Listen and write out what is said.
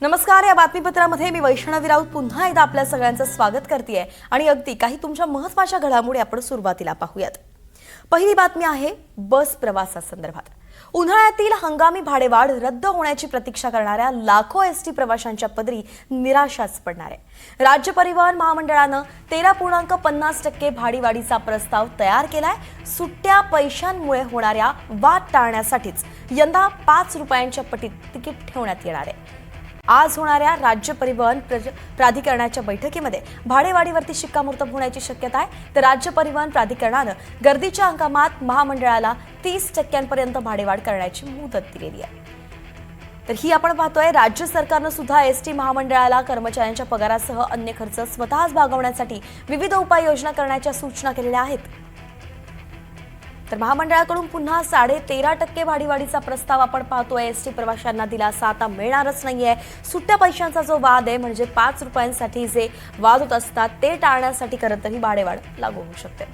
नमस्कार. या बातमीपत्रामध्ये मी वैष्णवी राऊत पुन्हा एकदा आपल्या सगळ्यांचं स्वागत करतेय आणि अगदी काही तुमच्या महत्त्वाच्या घडामोडी आपण सुरुवातीला पाहूयात. पहिली बातमी आहे बस प्रवासासंदर्भात. उन्हाळ्यातील हंगामी भाडेवाढ रद्द होण्याची प्रतीक्षा करणाऱ्या लाखो एसटी प्रवाशांच्या पदरी निराशाच पडणार आहे. राज्य परिवहन महामंडळानं 13.50% भाडेवाढीचा प्रस्ताव तयार केलाय. सुट्ट्या पैशांमुळे होणाऱ्या वाद टाळण्यासाठीच यंदा 5 रुपयांच्या पटीत तिकीट ठेवण्यात येणार आहे. आज होणाऱ्या राज्य परिवहन प्राधिकरणाच्या बैठकीमध्ये भाडेवाढीवरती शिक्कामोर्तब होण्याची शक्यता आहे. तर राज्य परिवहन प्राधिकरणानं गर्दीच्या हंगामात महामंडळाला 30% भाडेवाढ करण्याची मुदत दिलेली आहे. तर ही आपण पाहतोय राज्य सरकारनं सुद्धा एसटी महामंडळाला कर्मचाऱ्यांच्या पगारासह अन्य खर्च स्वतःच भागवण्यासाठी विविध उपाययोजना करण्याच्या सूचना केलेल्या आहेत. तर महामंडळाकडून पुन्हा 13.5% भाडेवाढीचा प्रस्ताव आपण पाहतोय. एसटी प्रवाशांना दिलासा आता मिळणारच नाहीये. सुट्ट्या पैशांचा जो वाद आहे म्हणजे 5 रुपयांसाठी जे वाद होत असतात ते टाळण्यासाठी खरं तर ही भाडेवाढ लागू होऊ शकते.